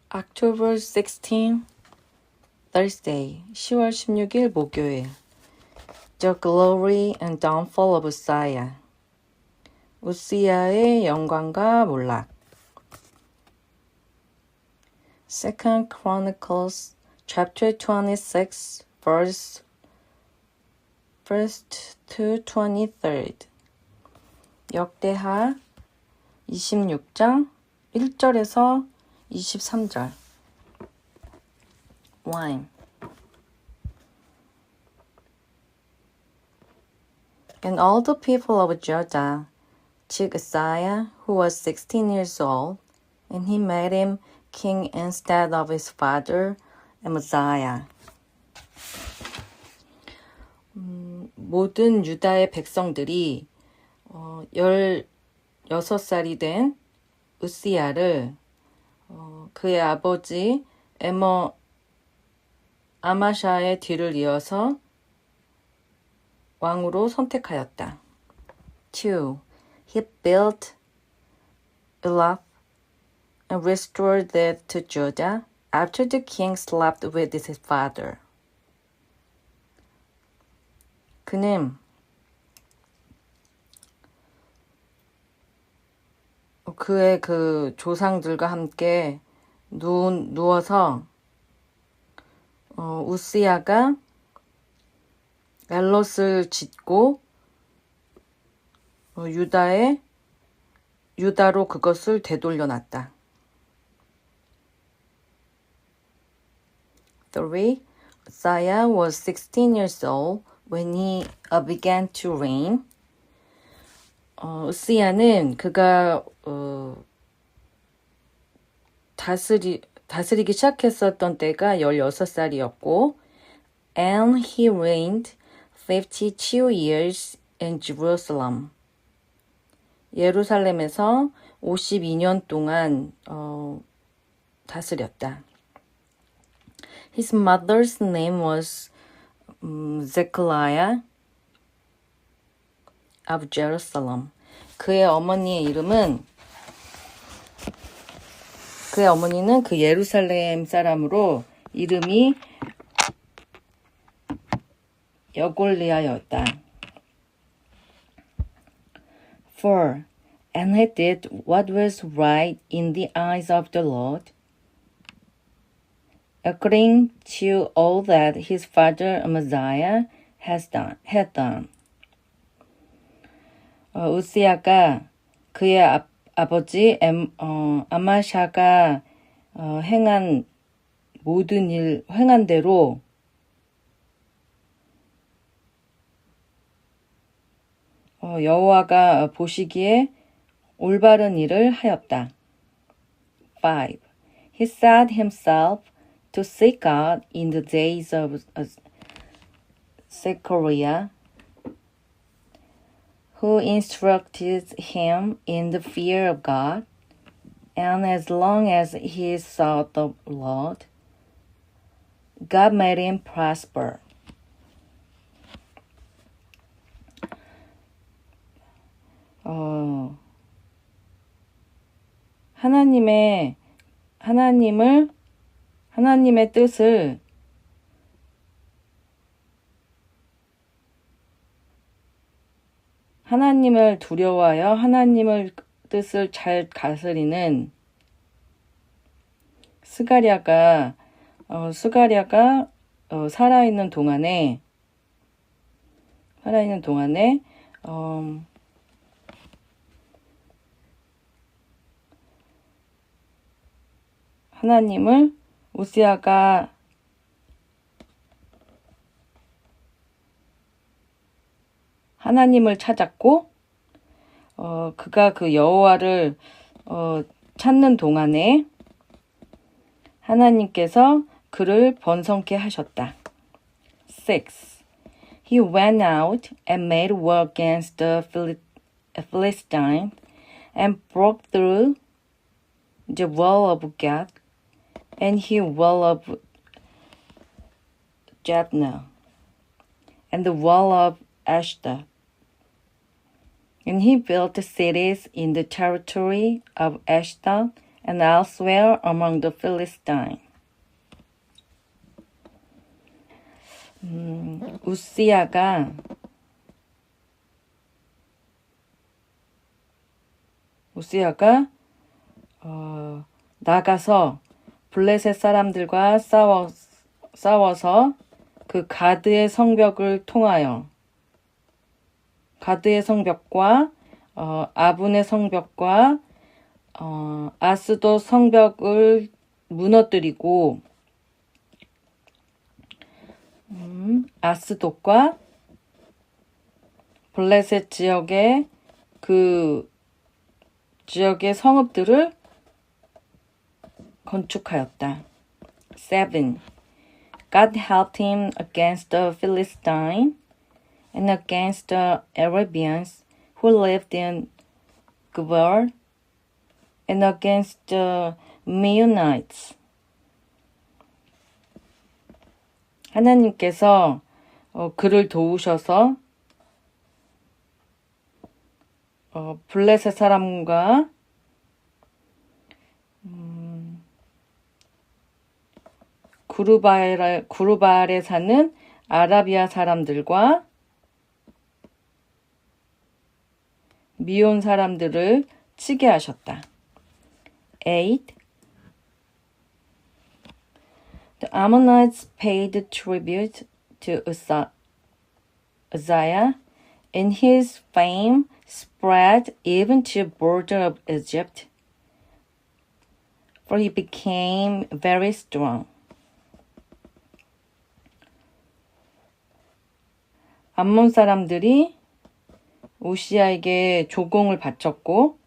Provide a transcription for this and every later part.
October 16, Thursday, 10월 16일 목요일. The Glory and Downfall of Uzziah. 우시야의 영광과 몰락. Second Chronicles chapter 26, verse 1st to 23rd. 역대하 26장 1절에서 23절. 1. And all the people of Judah took Uzziah, who was 16 years old, and he made him king instead of his father Amaziah. 모든 유다의 백성들이 16살이 된 우시야를 그의 아버지 아마샤의 뒤를 이어서 왕으로 선택하였다. 2. He built Elath and restored it to Judah after the king slept with his father. 그는 그의 그 조상들과 함께 누워서 우시야가 엘롯을 짓고 유다로 그것을 되돌려놨다. 3. Uzziah was 16 years old when he began to reign. 우시야는 그가 다스리기 시작했었던 때가 16살이었고 and he reigned 52 years in Jerusalem. 예루살렘에서 52년 동안 다스렸다. His mother's name was Zechariah of Jerusalem. 그의 어머니는 그 예루살렘 사람으로 이름이 여골리아였다. 4. And he did what was right in the eyes of the Lord, according to all that his father Amaziah had done. 우시야가 그의 아버지 아마샤가 행한 대로 여호와가 보시기에 올바른 일을 하였다. 5. He set himself to seek God in the days of Zechariah, who instructed him in the fear of God, and as long as he sought the Lord, God made him prosper. 하나님의 뜻을 하나님을 두려워하여 하나님의 뜻을 잘 다스리는 스가랴가 살아있는 동안에 우시야가 하나님을 찾았고 그가 그 여호와를 찾는 동안에 하나님께서 그를 번성케 하셨다. 6. He went out and made war against the Philistines and broke through the wall of Gath and the wall of Jabneh and the wall of Ashdod. And he built cities in the territory of Ashdod and elsewhere among the Philistines. 우시야가 나가서 블레셋 사람들과 싸워서 그 가드의 성벽을 통하여 가드의 성벽과 아분의 성벽과 아스돗 성벽을 무너뜨리고 아스돗과 블레셋 지역의 그 지역의 성읍들을 건축하였다. 7. God helped him against the Philistines and against the Arabians who lived in Geber and against the Meunites. 하나님께서 그를 도우셔서 블레셋 사람과 구르바알에 사는 아라비아 사람들과 미온 사람들을 치게 하셨다. 8. The Ammonites paid tribute to Uzziah, and his fame spread even to the border of Egypt, for he became very strong. 암몬 사람들이 우시야에게 조공을 바쳤고,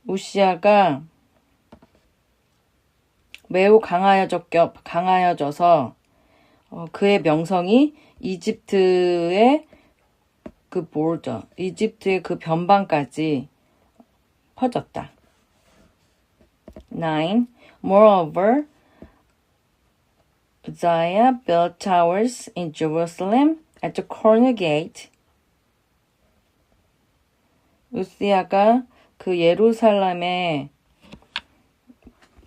우시야가 매우 강하여져서 그의 명성이 이집트의 그 border, 이집트의 그 변방까지 퍼졌다. 9. Moreover, Uzziah built towers in Jerusalem at the corner gate. 우시야가 그 예루살렘의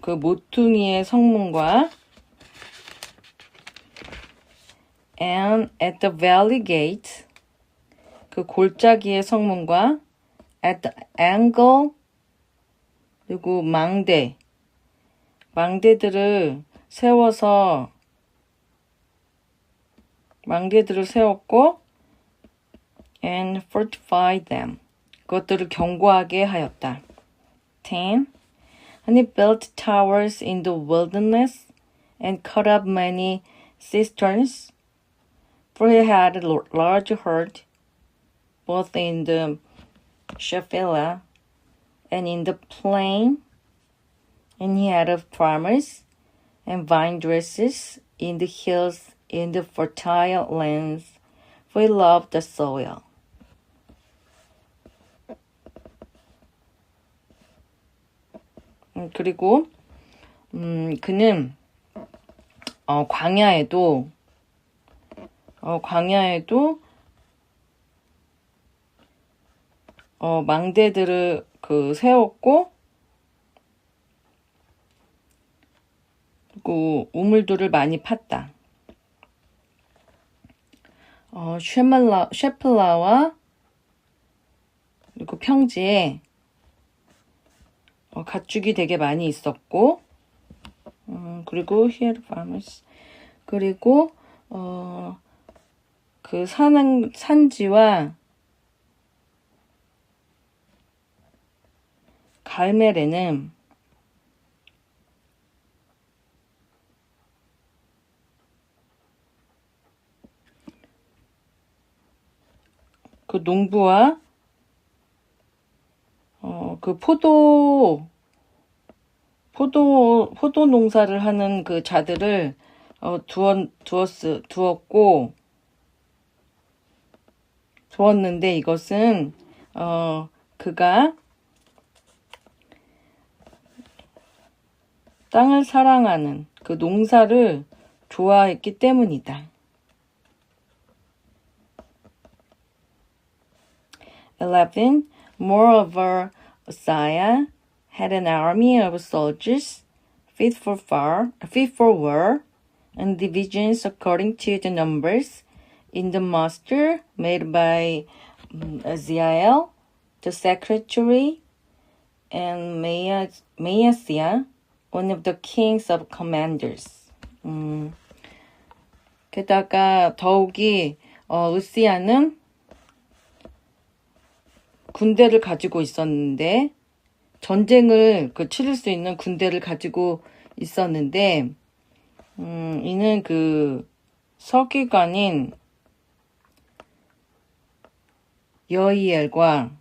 그 모퉁이의 성문과 and at the valley gate, 그 골짜기의 성문과 at the angle, 그리고 망대들을 세웠고 and fortified them, 그것들을 견고하게 하였다. 10. And he built towers in the wilderness and cut up many cisterns, for he had a large herd both in the Shephelah and in the plain, and he had farmers and vine dressers in the hills in the fertile lands, for he loved the soil. 그리고 그는 광야에도 망대들을 세웠고, 그리고 우물들을 많이 팠다. 쉐플라와 그리고 평지에 가축이 되게 많이 있었고, 그리고 here farmers, 그리고 그 산지와 갈멜에는 그 농부와 그 포도 농사를 하는 그 자들을 두었는데, 이것은 그가 땅을 사랑하는 그 농사를 좋아했기 때문이다. 11. Moreover, Uzziah had an army of soldiers fit for war, and divisions according to the numbers in the muster made by Uzziel, the secretary, and Maaseiah, one of the kings of commanders. 게다가 더욱이 우시야는 군대를 가지고 있었는데 전쟁을 치를 수 있는 군대를 가지고 있었는데 이는 그 서기관인 여이엘과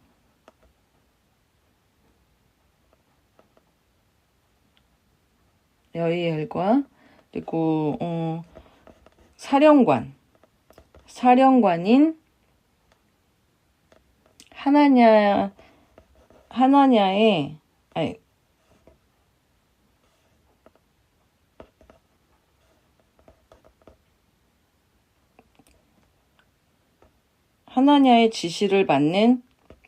그리고 사령관인 하나냐의 지시를 받는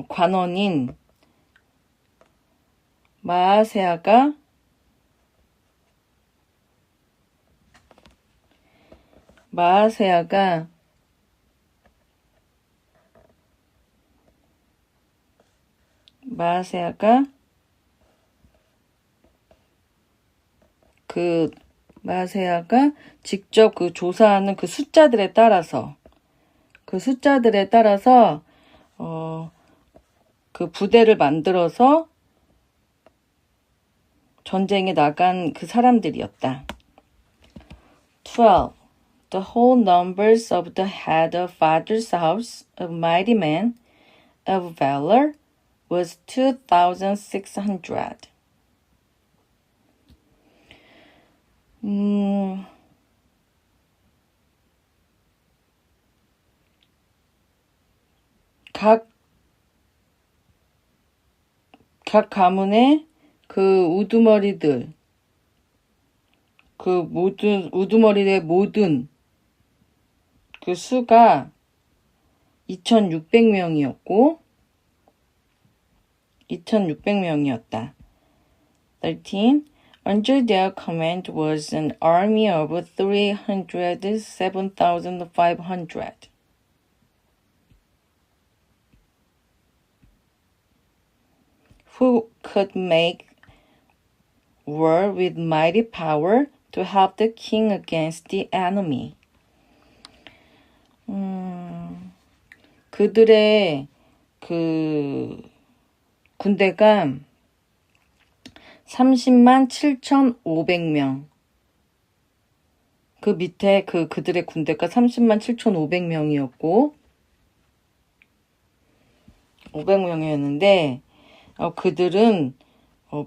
관원인 마아세아가 직접 그 조사하는 그 숫자들에 따라서 그 부대를 만들어서 전쟁에 나간 그 사람들이었다. 12. The whole numbers of the head of father's house of mighty men of valor was 2,600. 각 가문의 그 우두머리의 모든 그 수가 2,600명이었다. 13. Under their command was an army of 307,500. Who could make war with mighty power to help the king against the enemy. 그들의 그 군대가 30만 7,500명. 그 밑에 그들의 군대가 30만 7,500명이었고 500명이었는데 그들은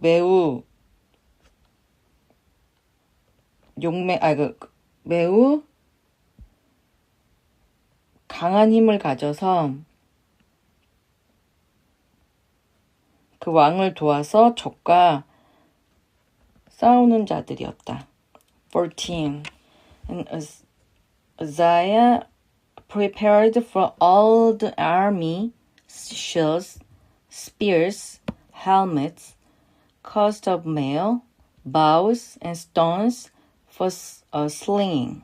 매우 매우 강한 힘을 가져서 그 왕을 도와서 적과 싸우는 자들이었다. 14. And Uzziah prepared for all the army shields, spears, helmets, coats of mail, bows, and stones for slinging.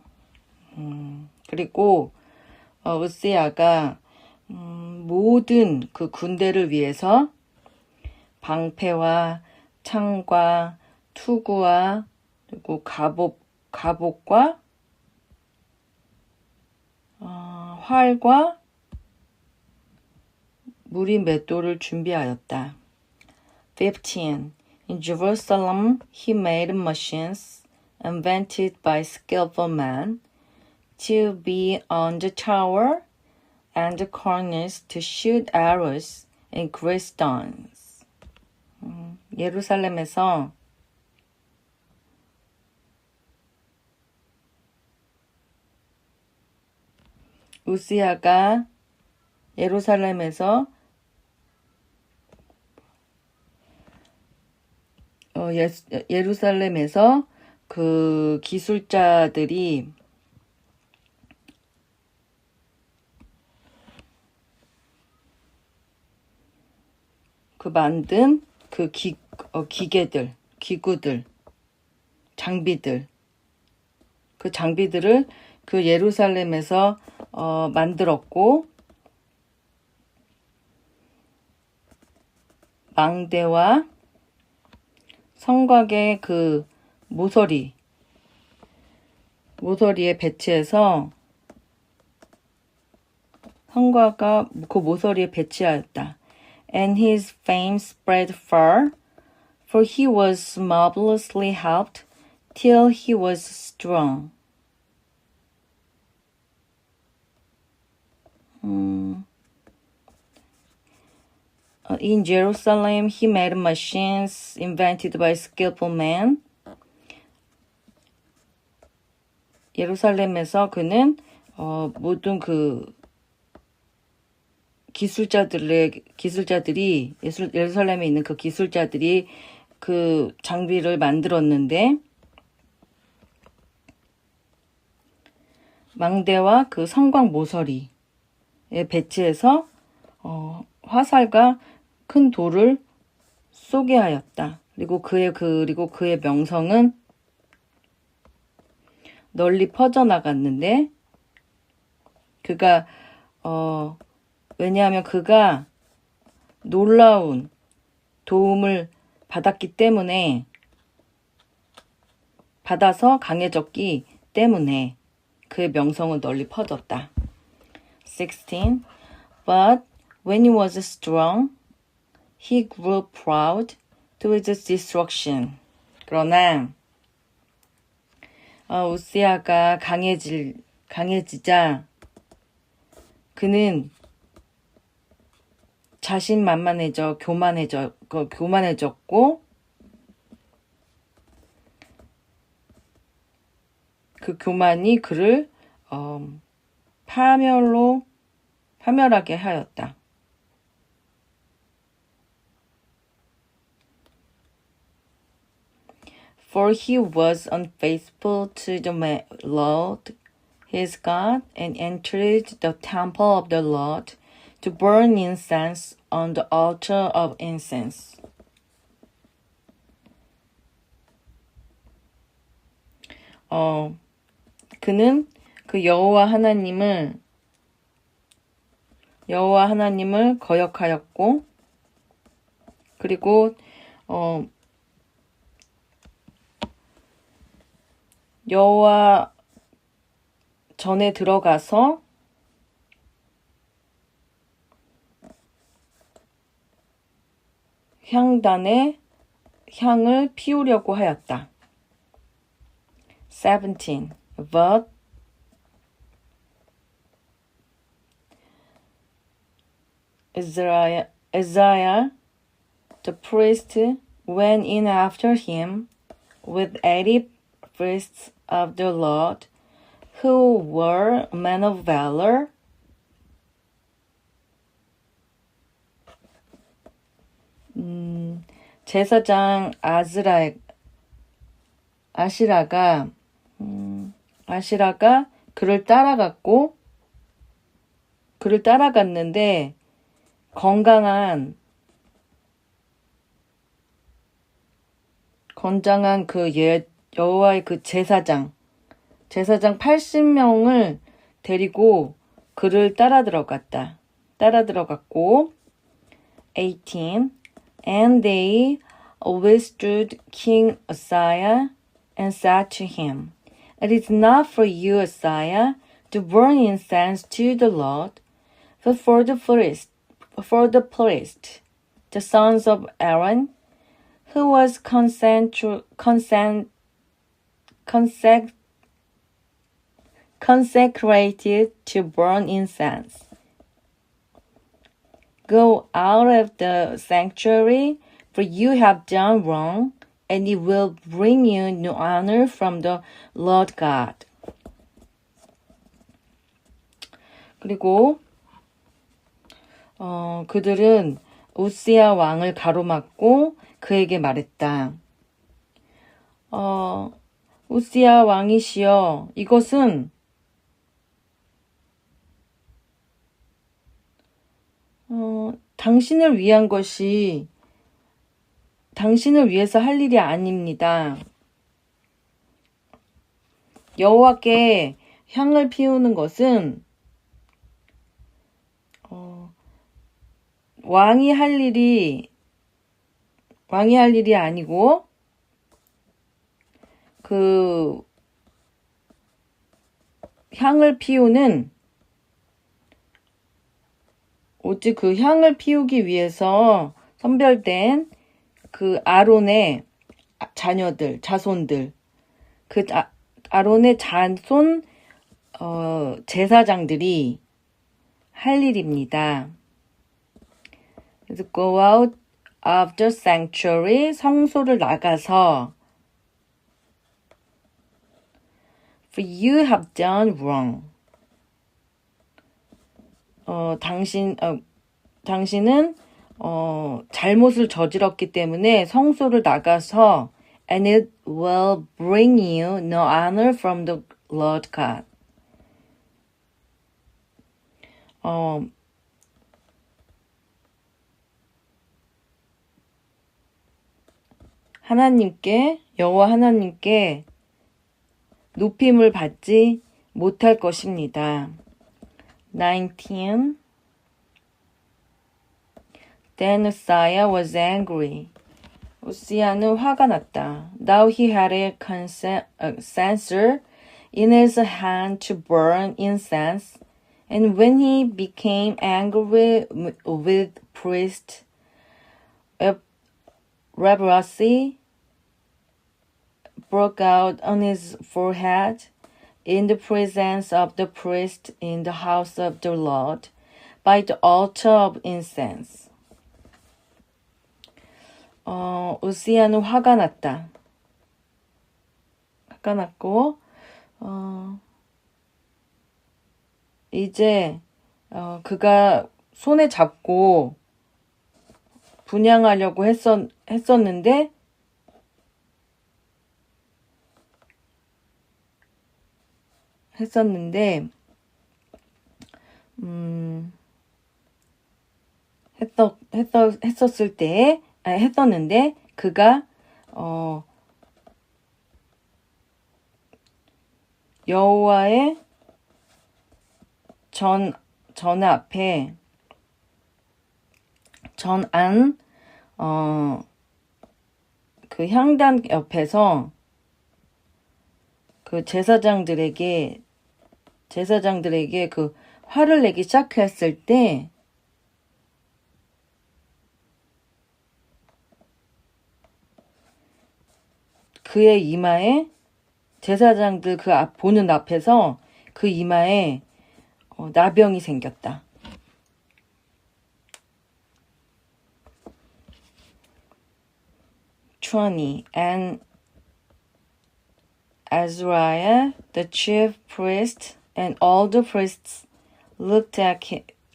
그리고 우시야가 모든 그 군대를 위해서 방패와 창과 투구와 그리고 갑옷과 활과 무리 맷돌을 준비하였다. 15. In Jerusalem, he made machines invented by skillful men to be on the tower and the cornice to shoot arrows and great stones. 예루살렘에서 우시야가 예루살렘에서 그 기술자들이 그 만든 그 기계들, 기구들, 장비들, 그 장비들을 그 예루살렘에서 만들었고, 망대와 성곽의 그 모서리에 배치해서 성곽과 그 모서리에 배치하였다. And his fame spread far, for he was marvelously helped till he was strong. In Jerusalem, he made machines invented by skillful men. 예루살렘에서 그는 모든 그 기술자들이 예루살렘에 있는 그 기술자들이 그 장비를 만들었는데, 망대와 그 성곽 모서리에 배치해서 화살과 큰 돌을 쏘게 하였다. 그리고 그의 명성은 널리 퍼져나갔는데, 왜냐하면 그가 놀라운 도움을 받았기 때문에, 받아서 강해졌기 때문에 그의 명성은 널리 퍼졌다. 16. But when he was strong, he grew proud to his destruction. 그러나 우시아가 강해지자 그는 교만해졌고, 그 교만이 그를 파멸하게 하였다. For he was unfaithful to the Lord his God, and entered the temple of the Lord to burn incense on the altar of incense. 그는 그 여호와 하나님을 거역하였고, 그리고 여호와 전에 들어가서 향단에 향을 피우려고 하였다. 17. But Isaiah, the priest, went in after him with 80 priests of the Lord, who were men of valor. 제사장 아시라가 그를 따라갔는데, 건장한 그 여호와의 그 제사장 80명을 데리고 그를 따라 들어갔고, 18. And they withstood King Uzziah and said to him, It is not for you, Uzziah, to burn incense to the Lord, but for the priest, the sons of Aaron, who was consecrated to burn incense. Go out of the sanctuary, for you have done wrong, and it will bring you no honor from the Lord God. 그리고 그들은 우시야 왕을 가로막고 그에게 말했다. 우시야 왕이시여, 이것은 당신을 위한 것이 당신을 위해서 할 일이 아닙니다. 여호와께 향을 피우는 것은 왕이 할 일이 아니고 그 향을 피우는 오직 그 향을 피우기 위해서 선별된 그 아론의 자손들, 그 아론의 자손 제사장들이 할 일입니다. 그래서 go out of the sanctuary, 성소를 나가서 for you have done wrong. 당신은 잘못을 저질렀기 때문에 성소를 나가서 and it will bring you no honor from the Lord God. 여호와 하나님께 높임을 받지 못할 것입니다. 19. Then Uzziah was angry. 우시야는 화가 났다. Now he had a censer in his hand to burn incense, and when he became angry with priest, leprosy broke out on his forehead in the presence of the priest in the house of the Lord by the altar of incense. 우시야는 화가 났다. 화가 났고, 이제, 그가 손에 잡고 분향하려고 했었는데, 했었는데, 그가, 여호와의 그 향단 옆에서 그 제사장들에게 그 화를 내기 시작했을 때 그의 이마에 제사장들 보는 앞에서 그 이마에 나병이 생겼다. And Azariah, the chief priest, and all the priests looked at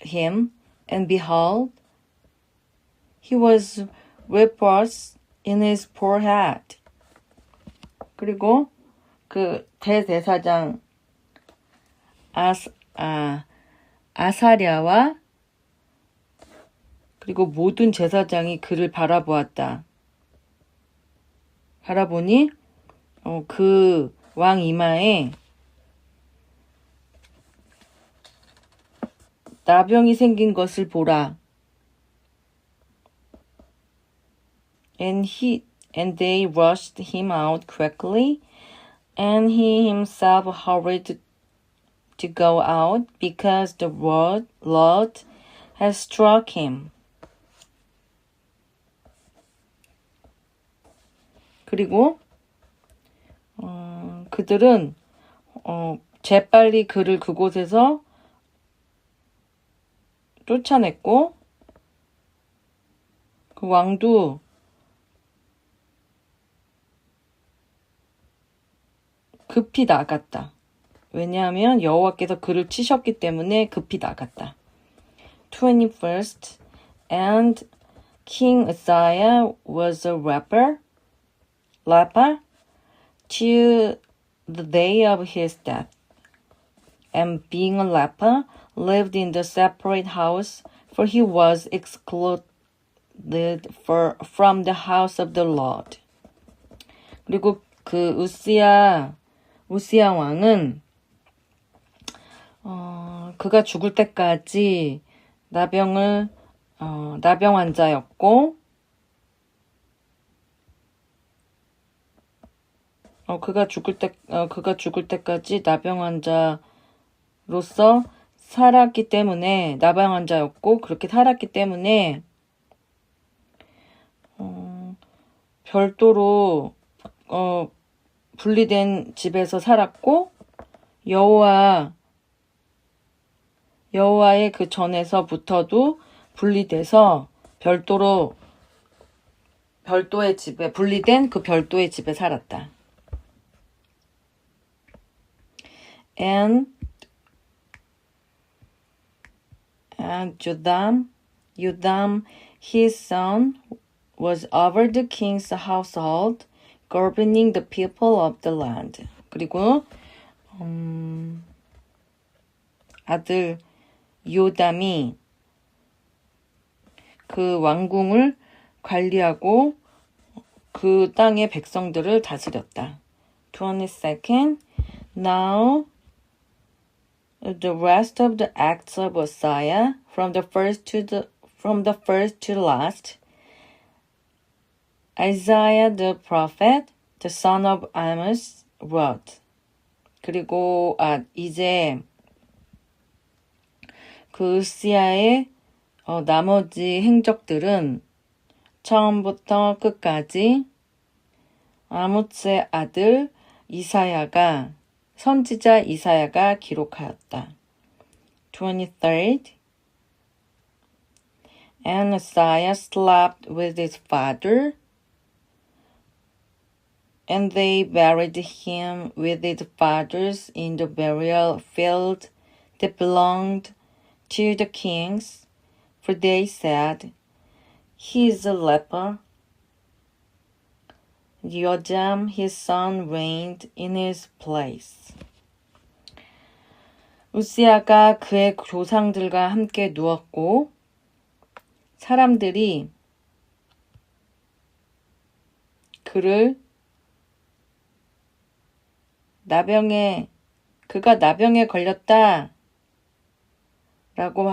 him, and behold, he was leprous in his forehead. 그리고 그 대제사장 아사랴와 그리고 모든 제사장이 그를 바라보았다. 바라보니 그 왕 이마에 나병이 생긴 것을 보라. And they rushed him out quickly, and he himself hurried to go out because the Lord has struck him. 그리고 그들은 재빨리 그를 그곳에서 쫓아냈고 그 왕도 급히 나갔다. 왜냐하면 여호와께서 그를 치셨기 때문에 급히 나갔다. 21st, and King Uzziah was a leper to the day of his death, and being a leper, lived in the separate house, for he was excluded from the house of the Lord. 그리고 그 우시야 왕은 그가 죽을 때까지 나병 환자였고, 그가 죽을 때까지 나병 환자로서 살았기 때문에, 나병 환자였고 그렇게 살았기 때문에 별도로 분리된 집에서 살았고, 여호와의 그 전에서부터도 분리돼서 별도의 집에, 분리된 그 별도의 집에 살았다. And Jotham, his son, was over the king's household, governing the people of the land. 그리고 아들 요담이 그 왕궁을 관리하고 그 땅의 백성들을 다스렸다. 22nd. Now the rest of the acts of Uzziah, from the first to last, Isaiah the prophet, the son of Amos, wrote. 그리고 이제 그 우시야의 나머지 행적들은 처음부터 끝까지 아모스의 아들 선지자 이사야가 기록하였다. 23rd. And Uzziah slept with his father, and they buried him with his fathers in the burial field that belonged to the kings, for they said, he is a leper. Jotham, his son, reigned in his place. 우시야가 그의 조상들과 함께 누웠고, 사람들이 그가 나병에 걸렸다 라고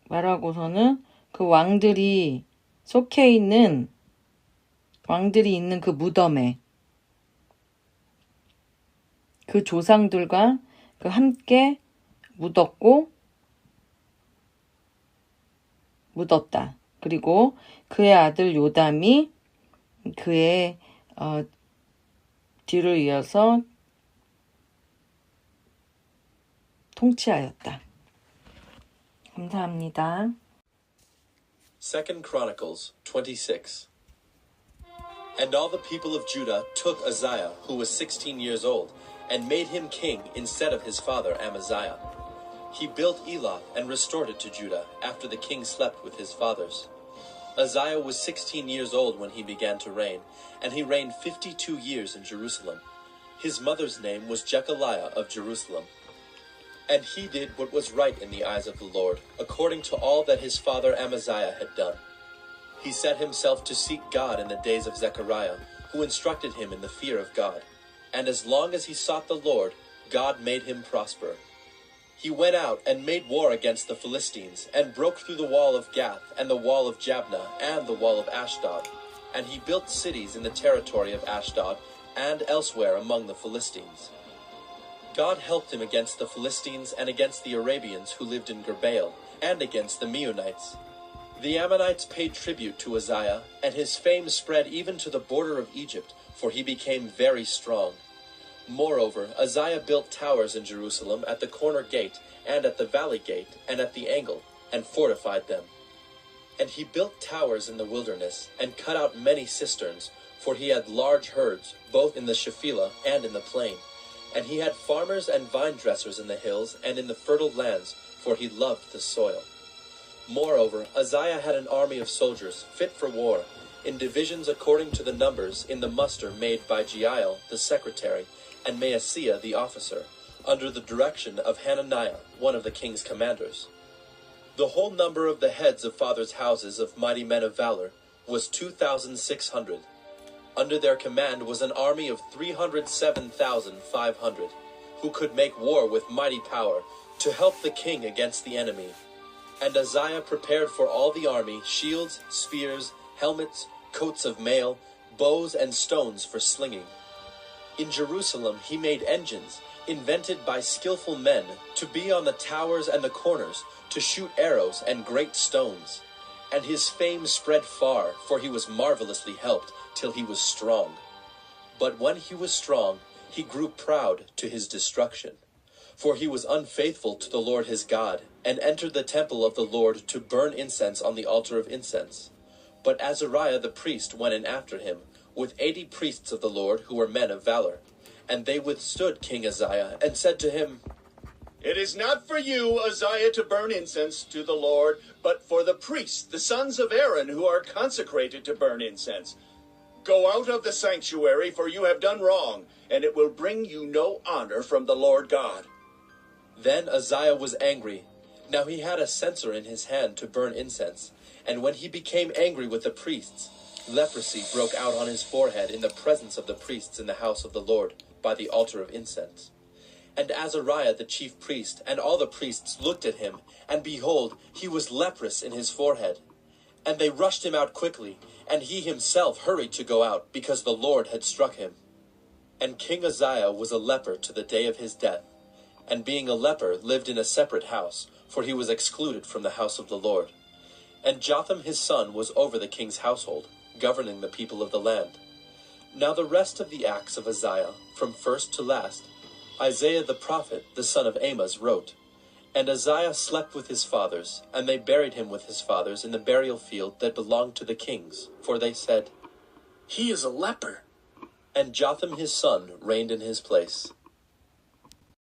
말하고서는 그 왕들이 있는 그 무덤에 그 조상들과 함께 묻었다. 그리고 그의 아들 요담이 그의 뒤를 이어서 통치하였다. 감사합니다. 2 Chronicles 26. And all the people of Judah took Uzziah, who was 16 years old, and made him king instead of his father Amaziah. He built Eloth and restored it to Judah after the king slept with his fathers. Uzziah was 16 years old when he began to reign, and he reigned 52 years in Jerusalem. His mother's name was Jechaliah of Jerusalem. And he did what was right in the eyes of the Lord, according to all that his father Amaziah had done. He set himself to seek God in the days of Zechariah, who instructed him in the fear of God. And as long as he sought the Lord, God made him prosper. He went out and made war against the Philistines, and broke through the wall of Gath, and the wall of Jabneh, and the wall of Ashdod. And he built cities in the territory of Ashdod, and elsewhere among the Philistines. God helped him against the Philistines and against the Arabians who lived in Gerbaal, and against the Meunites. The Ammonites paid tribute to Uzziah, and his fame spread even to the border of Egypt, for he became very strong. Moreover, Uzziah built towers in Jerusalem at the corner gate, and at the valley gate, and at the angle, and fortified them. And he built towers in the wilderness, and cut out many cisterns, for he had large herds, both in the Shephelah and in the plain. And he had farmers and vine dressers in the hills and in the fertile lands, for he loved the soil. Moreover, Uzziah had an army of soldiers, fit for war, in divisions according to the numbers in the muster made by Jeiel the secretary, and Maaseiah the officer, under the direction of Hananiah, one of the king's commanders. The whole number of the heads of fathers' houses of mighty men of valor was 2,600. Under their command was an army of 307,500, who could make war with mighty power to help the king against the enemy. And Uzziah prepared for all the army shields, spears, helmets, coats of mail, bows, and stones for slinging. In Jerusalem he made engines, invented by skillful men, to be on the towers and the corners, to shoot arrows and great stones. And his fame spread far, for he was marvelously helped, till he was strong. But when he was strong, he grew proud to his destruction. For he was unfaithful to the Lord his God, and entered the temple of the Lord to burn incense on the altar of incense. But Azariah the priest went in after him, with 80 priests of the Lord who were men of valor. And they withstood King Uzziah, and said to him, It is not for you, Uzziah, to burn incense to the Lord, but for the priests, the sons of Aaron, who are consecrated to burn incense. Go out of the sanctuary, for you have done wrong, and it will bring you no honor from the Lord God. Then Uzziah was angry. Now he had a censer in his hand to burn incense, and when he became angry with the priests, leprosy broke out on his forehead in the presence of the priests in the house of the Lord, by the altar of incense. And Azariah the chief priest and all the priests looked at him, and behold, he was leprous in his forehead. And they rushed him out quickly, and he himself hurried to go out, because the Lord had struck him. And King Uzziah was a leper to the day of his death, and being a leper lived in a separate house, for he was excluded from the house of the Lord. And Jotham his son was over the king's household, governing the people of the land. Now the rest of the acts of Uzziah, from first to last, Isaiah the prophet, the son of Amoz, wrote. And Uzziah slept with his fathers, and they buried him with his fathers in the burial field that belonged to the kings, for they said, He is a leper. And Jotham his son reigned in his place.